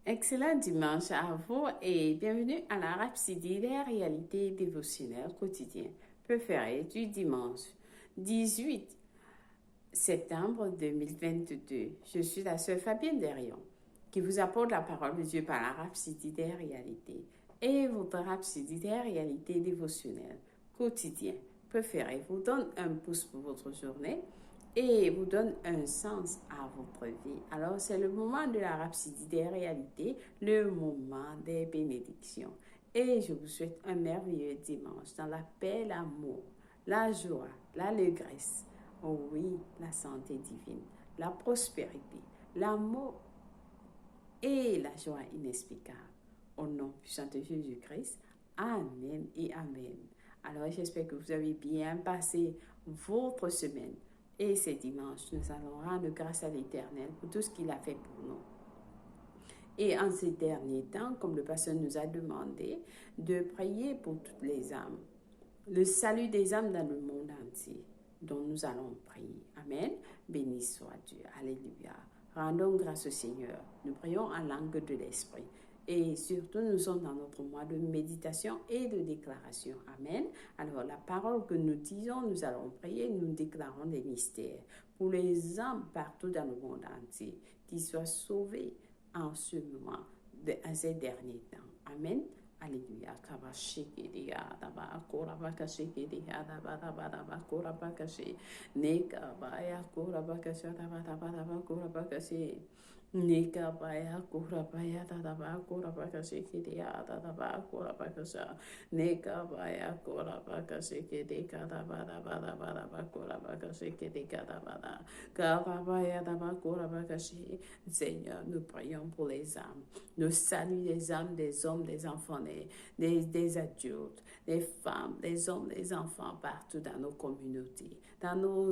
Excellent dimanche à vous et bienvenue à la Rhapsodie des réalités dévotionnelles quotidiennes préférées du dimanche 18 septembre 2022. Je suis la sœur Fabienne Derion qui vous apporte la parole de Dieu par la Rhapsodie des réalités et votre Rhapsodie des réalités dévotionnelles quotidiennes préférées vous donne un pouce pour votre journée et vous donne un sens à votre vie. Alors, c'est le moment de la rhapsodie des réalités, le moment des bénédictions. Et je vous souhaite un merveilleux dimanche dans la paix, l'amour, la joie, l'allégresse, oh oui, la santé divine, la prospérité, l'amour et la joie inexplicable. Au nom puissant de Jésus-Christ, Amen et Amen. Alors, j'espère que vous avez bien passé votre semaine. Et ce dimanche, nous allons rendre grâce à l'Éternel pour tout ce qu'il a fait pour nous. Et en ces derniers temps, comme le pasteur nous a demandé, de prier pour toutes les âmes. Le salut des âmes dans le monde entier, dont nous allons prier. Amen. Béni soit Dieu. Alléluia. Rendons grâce au Seigneur. Nous prions en langue de l'Esprit. Et surtout, nous sommes dans notre mois de méditation et de déclaration. Amen. Alors, la parole que nous disons, nous allons prier, nous déclarons des mystères pour les âmes partout dans le monde entier, qui soient sauvés en ce moment, en ces derniers temps. Amen. Alléluia. Kabashikiriya daba korabakashikiriya daba daba daba korabakashi. Nekabaya korabakashi daba daba daba korabakashi. Nekabaya korabaya daba korabakashikiriya daba korabakasha. Nekabaya korabakashikiriya daba daba daba daba korabakashikiriya daba daba. Kabaya daba korabakashi. Seigneur, nous prions pour les âmes. Nous saluons les âmes des hommes, des enfants, des adultes, des femmes, des hommes, des enfants partout dans nos communautés, dans nos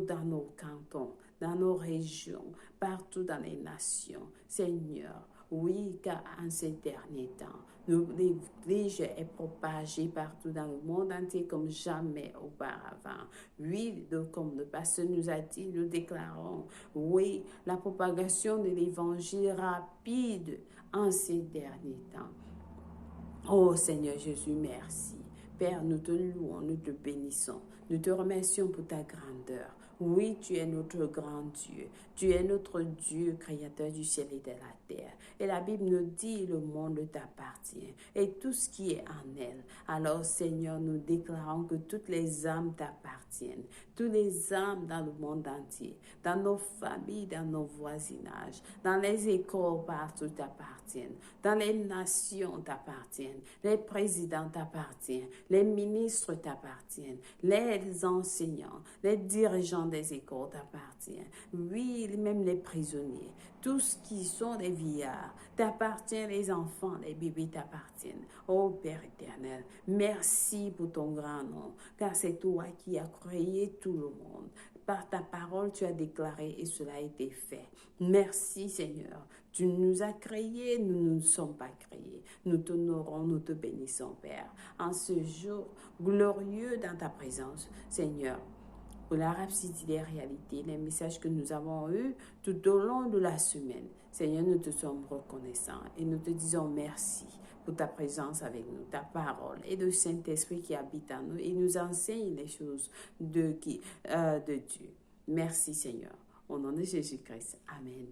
cantons, dans nos régions, partout dans les nations. Seigneur, oui, car en ces derniers temps, l'Église est propagée partout dans le monde entier comme jamais auparavant. Oui, comme le pasteur nous a dit, nous déclarons, oui, la propagation de l'Évangile rapide en ces derniers temps. Oh Seigneur Jésus, merci. Père, nous te louons, nous te bénissons. Nous te remercions pour ta grandeur. Oui, tu es notre grand Dieu. Tu es notre Dieu, créateur du ciel et de la terre. Et la Bible nous dit, le monde t'appartient et tout ce qui est en elle. Alors, Seigneur, nous déclarons que toutes les âmes t'appartiennent. Toutes les âmes dans le monde entier, dans nos familles, dans nos voisinages, dans les écoles partout t'appartiennent. Dans les nations t'appartiennent. Les présidents t'appartiennent. Les ministres t'appartiennent. Les enseignants, les dirigeants des écoles t'appartiennent. Oui, même les prisonniers, tous qui sont des vieillards t'appartiennent, les enfants, les bébés t'appartiennent. Oh Père éternel, merci pour ton grand nom, car c'est toi qui as créé tout le monde. Par ta parole, tu as déclaré et cela a été fait. Merci Seigneur. Tu nous as créés, nous ne sommes pas créés. Nous t'honorons, nous te bénissons Père. En ce jour glorieux dans ta présence, Seigneur, pour la rhapsodie des réalités, les messages que nous avons eus tout au long de la semaine. Seigneur, nous te sommes reconnaissants et nous te disons merci pour ta présence avec nous, ta parole et le Saint-Esprit qui habite en nous et nous enseigne les choses de Dieu. Merci Seigneur. Au nom de Jésus-Christ. Amen.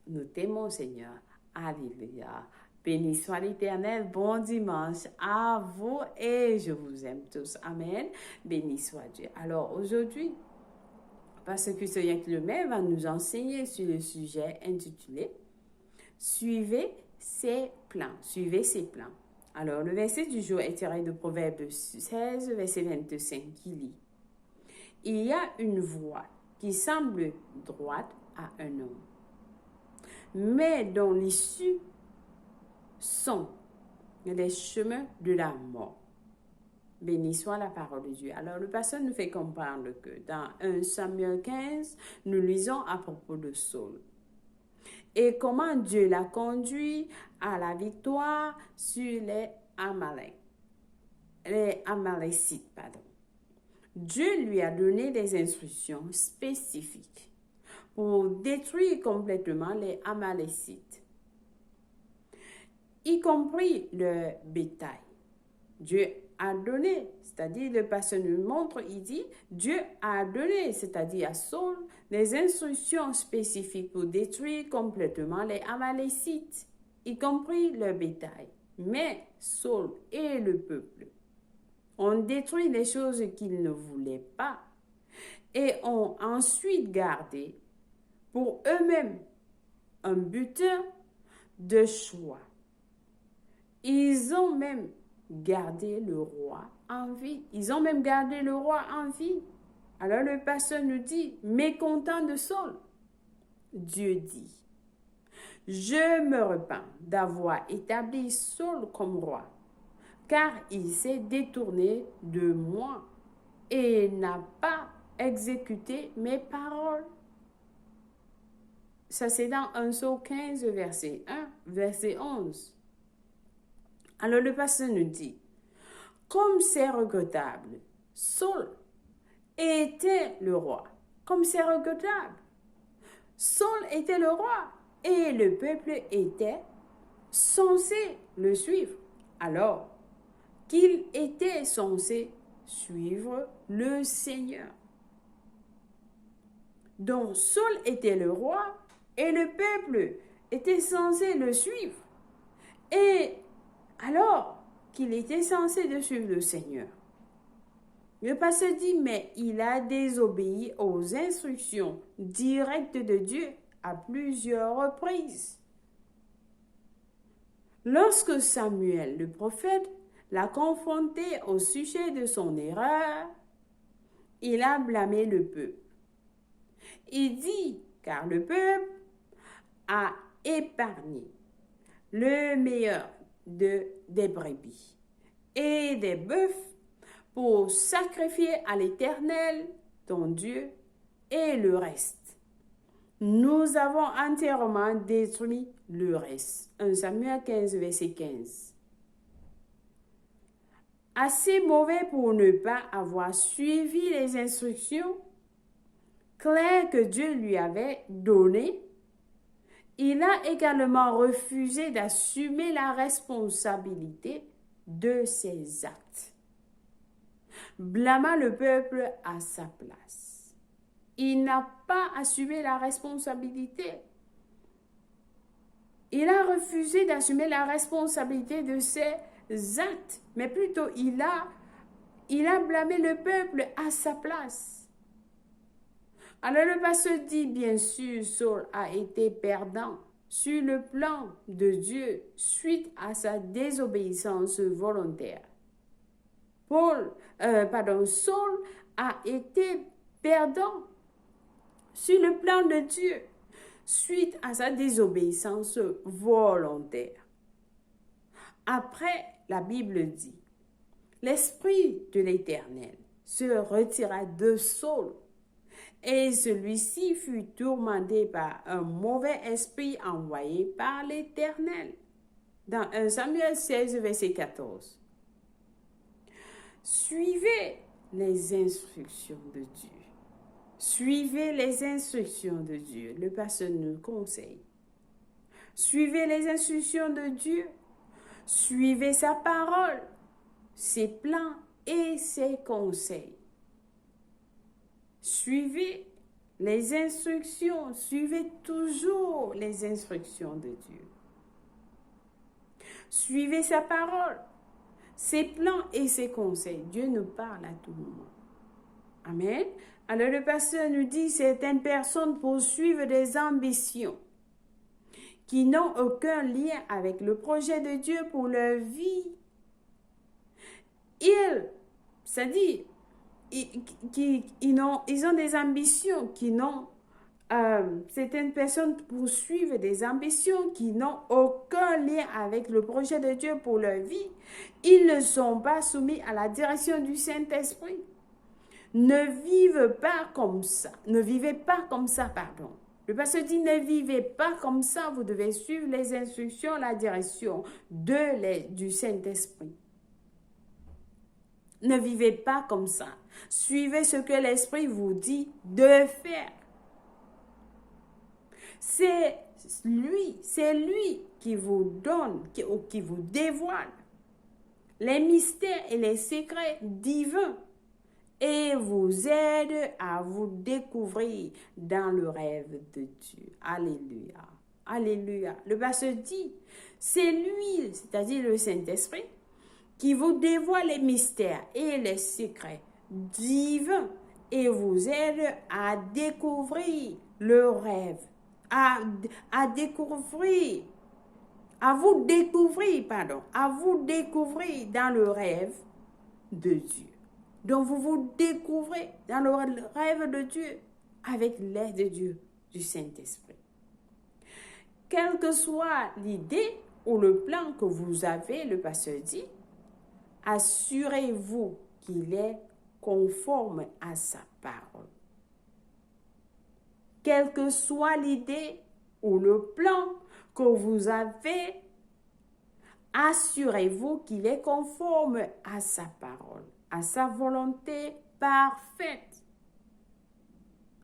Nous t'aimons Seigneur. Alléluia. Béni soit l'Éternel, bon dimanche à vous et je vous aime tous. Amen. Béni soit Dieu. Alors aujourd'hui, Pasteur Christian Clemet va nous enseigner sur le sujet intitulé « Suivez ses plans ». Suivez ses plans. Alors le verset du jour est tiré de Proverbe 16, verset 25 qui lit « Il y a une voie qui semble droite à un homme, mais dont l'issue sont les chemins de la mort. » Béni soit la parole de Dieu. Alors, le pasteur nous fait comprendre que dans 1 Samuel 15, nous lisons à propos de Saul. Et comment Dieu l'a conduit à la victoire sur les Amalécites. Dieu lui a donné des instructions spécifiques pour détruire complètement les Amalécites. y compris le bétail. Dieu a donné, c'est-à-dire le pasteur nous montre, il dit, Dieu a donné, c'est-à-dire à Saul, des instructions spécifiques pour détruire complètement les Amalécites, y compris le bétail. Mais Saul et le peuple ont détruit les choses qu'ils ne voulaient pas et ont ensuite gardé pour eux-mêmes un butin de choix. Ils ont même gardé le roi en vie. Ils ont même gardé le roi en vie. Alors le pasteur nous dit, mécontent de Saul, Dieu dit, je me repens d'avoir établi Saul comme roi, car il s'est détourné de moi et n'a pas exécuté mes paroles. Ça, c'est dans 1 Saul 15, verset 1, verset 11. Alors le pasteur nous dit, comme c'est regrettable, Saul était le roi. Comme c'est regrettable, Saul était le roi et le peuple était censé le suivre. Alors qu'il était censé suivre le Seigneur. Donc Saul était le roi et le peuple était censé le suivre. Et alors qu'il était censé de suivre le Seigneur, le pasteur dit, mais il a désobéi aux instructions directes de Dieu à plusieurs reprises. Lorsque Samuel, le prophète, l'a confronté au sujet de son erreur, il a blâmé le peuple. Il dit, car le peuple a épargné le meilleur des brebis et des bœufs pour sacrifier à l'Éternel, ton Dieu, et le reste. Nous avons entièrement détruit le reste. 1 Samuel 15, verset 15. Assez mauvais pour ne pas avoir suivi les instructions claires que Dieu lui avait données, il a également refusé d'assumer la responsabilité de ses actes, blâmant le peuple à sa place. Il n'a pas assumé la responsabilité. Il a refusé d'assumer la responsabilité de ses actes, mais plutôt il a blâmé le peuple à sa place. Alors le pasteur dit, bien sûr, Saul a été perdant sur le plan de Dieu suite à sa désobéissance volontaire. Saul a été perdant sur le plan de Dieu suite à sa désobéissance volontaire. Après, la Bible dit, l'Esprit de l'Éternel se retira de Saul et celui-ci fut tourmenté par un mauvais esprit envoyé par l'Éternel. Dans 1 Samuel 16, verset 14. Suivez les instructions de Dieu. Suivez les instructions de Dieu. Le pasteur nous conseille. Suivez les instructions de Dieu. Suivez sa parole, ses plans et ses conseils. Suivez les instructions. Suivez toujours les instructions de Dieu. Suivez sa parole, ses plans et ses conseils. Dieu nous parle à tout moment. Amen. Alors le pasteur nous dit, certaines personnes poursuivent des ambitions qui n'ont aucun lien avec le projet de Dieu pour leur vie. Ils ont des ambitions qui n'ont... certaines personnes poursuivent des ambitions qui n'ont aucun lien avec le projet de Dieu pour leur vie. Ils ne sont pas soumis à la direction du Saint-Esprit. Ne vivez pas comme ça. Le pasteur dit, ne vivez pas comme ça. Vous devez suivre les instructions, la direction du Saint-Esprit. Ne vivez pas comme ça. Suivez ce que l'Esprit vous dit de faire. C'est lui qui vous donne, qui vous dévoile les mystères et les secrets divins et vous aide à vous découvrir dans le rêve de Dieu. Alléluia. Alléluia. Le pasteur dit, c'est lui, c'est-à-dire le Saint-Esprit, qui vous dévoile les mystères et les secrets divins et vous aide à découvrir le rêve, à vous découvrir dans le rêve de Dieu. Donc vous vous découvrez dans le rêve de Dieu avec l'aide de Dieu, du Saint-Esprit. Quelle que soit l'idée ou le plan que vous avez, le pasteur dit, assurez-vous qu'il est conforme à sa parole. Quelle que soit l'idée ou le plan que vous avez, assurez-vous qu'il est conforme à sa parole, à sa volonté parfaite.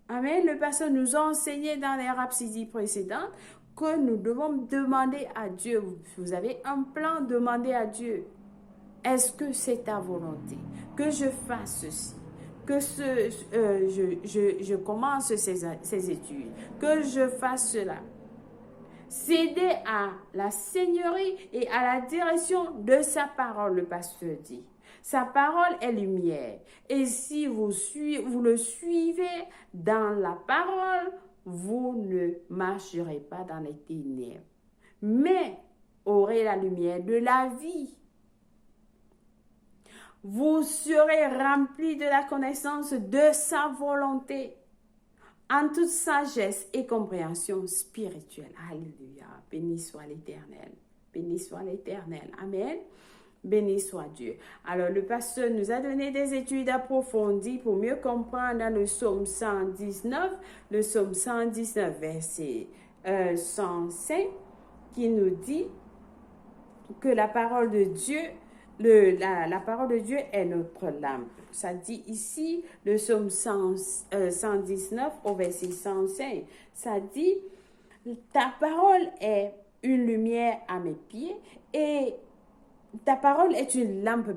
Amen. Le pasteur nous a enseigné dans les rhapsodies précédentes que nous devons demander à Dieu. Vous avez un plan, demandez à Dieu. Est-ce que c'est ta volonté que je fasse ceci, que je commence ces études, que je fasse cela? Cédez à la Seigneurie et à la direction de sa parole, le pasteur dit. Sa parole est lumière. Et si vous le suivez dans la parole, vous ne marcherez pas dans les ténèbres, mais aurez la lumière de la vie. Vous serez remplis de la connaissance de sa volonté, en toute sagesse et compréhension spirituelle. Alléluia. Béni soit l'Éternel. Béni soit l'Éternel. Amen. Béni soit Dieu. Alors, le pasteur nous a donné des études approfondies pour mieux comprendre dans le psaume 119, verset 105, qui nous dit que la parole de Dieu, la parole de Dieu est notre lampe. Ça dit ici, le psaume 119 au verset 105, ça dit, ta parole est une lumière à mes pieds et ta parole est une lampe,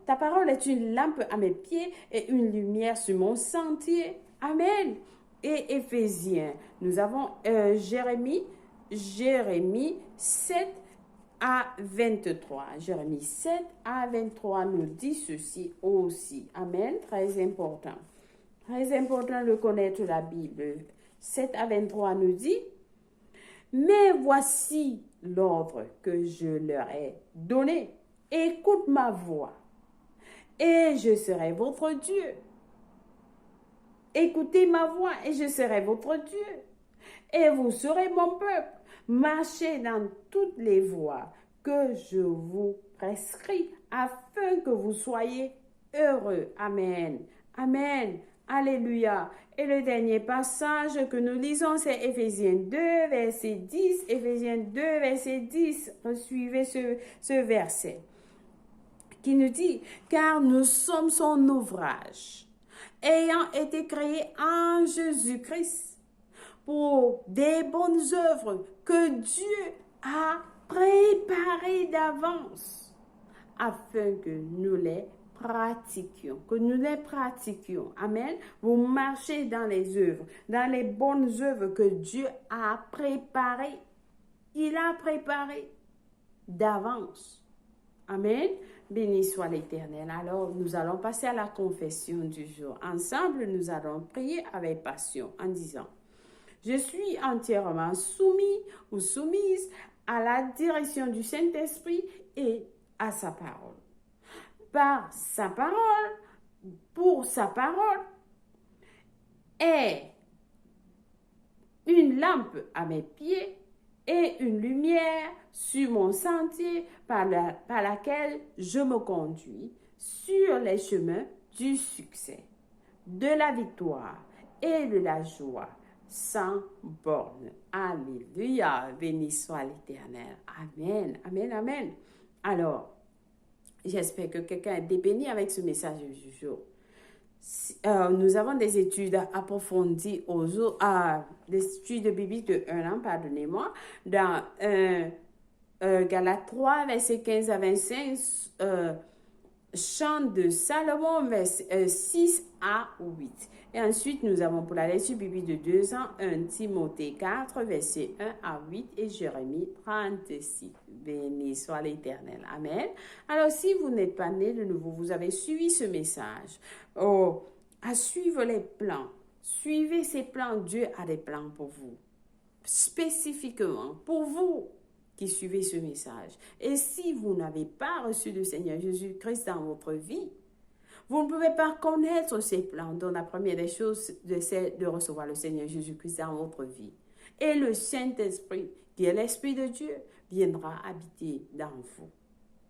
ta parole est une lampe à mes pieds et une lumière sur mon sentier. Amen. Et Éphésiens, nous avons Jérémie 7 à 23. Jérémie 7 à 23 nous dit ceci aussi. Amen. Très important. Très important de connaître la Bible. 7 à 23 nous dit, mais voici l'ordre que je leur ai donné. Écoute ma voix et je serai votre Dieu. Écoutez ma voix et je serai votre Dieu. Et vous serez mon peuple. Marchez dans toutes les voies que je vous prescris afin que vous soyez heureux. Amen. Amen. Alléluia. Et le dernier passage que nous lisons, c'est Éphésiens 2, verset 10. Éphésiens 2, verset 10. Suivez ce verset qui nous dit, car nous sommes son ouvrage, ayant été créés en Jésus-Christ pour des bonnes œuvres que Dieu a préparées d'avance afin que nous les pratiquions, Amen. Vous marchez dans les œuvres, dans les bonnes œuvres que Dieu a préparées. Il a préparé d'avance. Amen. Béni soit l'Éternel. Alors, nous allons passer à la confession du jour. Ensemble, nous allons prier avec passion en disant, je suis entièrement soumis ou soumise à la direction du Saint-Esprit et à sa parole. Par sa parole, pour sa parole, est une lampe à mes pieds et une lumière sur mon sentier par laquelle je me conduis sur les chemins du succès, de la victoire et de la joie sans borne. Alléluia, béni soit l'Éternel. Amen, amen, amen. Alors, j'espère que quelqu'un est béni avec ce message du jour. Nous avons des études approfondies des études bibliques de 1 an, pardonnez-moi, dans Galates 3, versets 15 à 25, Chant de Salomon, 6 à 8. Et ensuite, nous avons pour la lecture biblique de 2 ans, 1 Timothée 4, versets 1 à 8 et Jérémie 36. Béni soit l'Éternel. Amen. Alors, si vous n'êtes pas né de nouveau, vous avez suivi ce message. À suivre les plans. Suivez ces plans. Dieu a des plans pour vous. Spécifiquement pour vous qui suivez ce message. Et si vous n'avez pas reçu le Seigneur Jésus-Christ dans votre vie, vous ne pouvez pas connaître ses plans. Donc la première des choses, c'est de recevoir le Seigneur Jésus-Christ dans votre vie. Et le Saint-Esprit, qui est l'Esprit de Dieu, viendra habiter dans vous.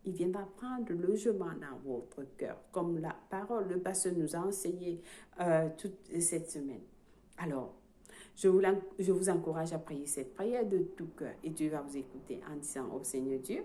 Il viendra prendre logement dans votre cœur, comme la parole, le pasteur nous a enseigné toute cette semaine. Alors, je vous encourage à prier cette prière de tout cœur et Dieu va vous écouter en disant au Seigneur Dieu,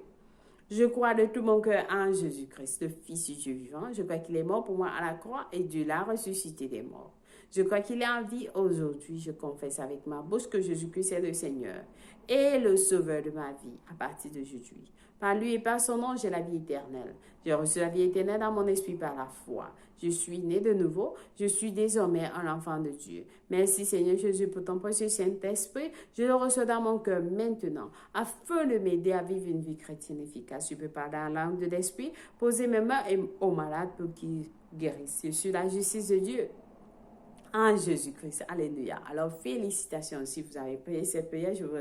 je crois de tout mon cœur en Jésus-Christ, le Fils du Dieu vivant. Je crois qu'il est mort pour moi à la croix et Dieu l'a ressuscité des morts. Je crois qu'il est en vie aujourd'hui. Je confesse avec ma bouche que Jésus-Christ est le Seigneur et le Sauveur de ma vie à partir d'aujourd'hui. Par lui et par son nom, j'ai la vie éternelle. J'ai reçu la vie éternelle dans mon esprit par la foi. Je suis né de nouveau. Je suis désormais un enfant de Dieu. Merci Seigneur Jésus pour ton précieux Saint-Esprit. Je le reçois dans mon cœur maintenant afin de m'aider à vivre une vie chrétienne efficace. Je peux parler en langue de l'esprit, poser mes mains aux malades pour qu'ils guérissent. Je suis la justice de Dieu. En Jésus-Christ. Alléluia. Alors, félicitations si vous avez prié cette prière. Je vous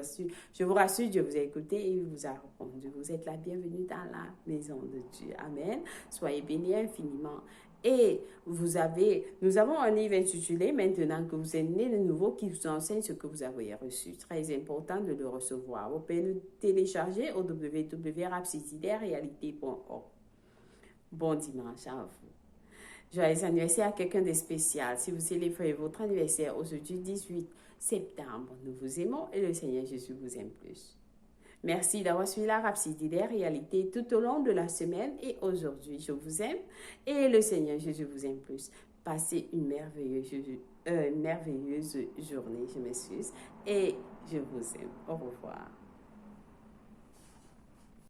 rassure, Dieu vous a écouté et il vous a répondu. Vous êtes la bienvenue dans la maison de Dieu. Amen. Soyez bénis infiniment. Et nous avons un livre intitulé « Maintenant que vous êtes né de nouveau » qui vous enseigne ce que vous avez reçu. Très important de le recevoir. Vous pouvez le télécharger au www.rapsididairrealité.org. Bon dimanche à vous. Joyeux anniversaire à quelqu'un de spécial. Si vous célébrez votre anniversaire aujourd'hui 18 septembre, nous vous aimons et le Seigneur Jésus vous aime plus. Merci d'avoir suivi la Rhapsodie des réalités tout au long de la semaine et aujourd'hui, je vous aime et le Seigneur Jésus vous aime plus. Passez une merveilleuse journée, je m'excuse, et je vous aime. Au revoir.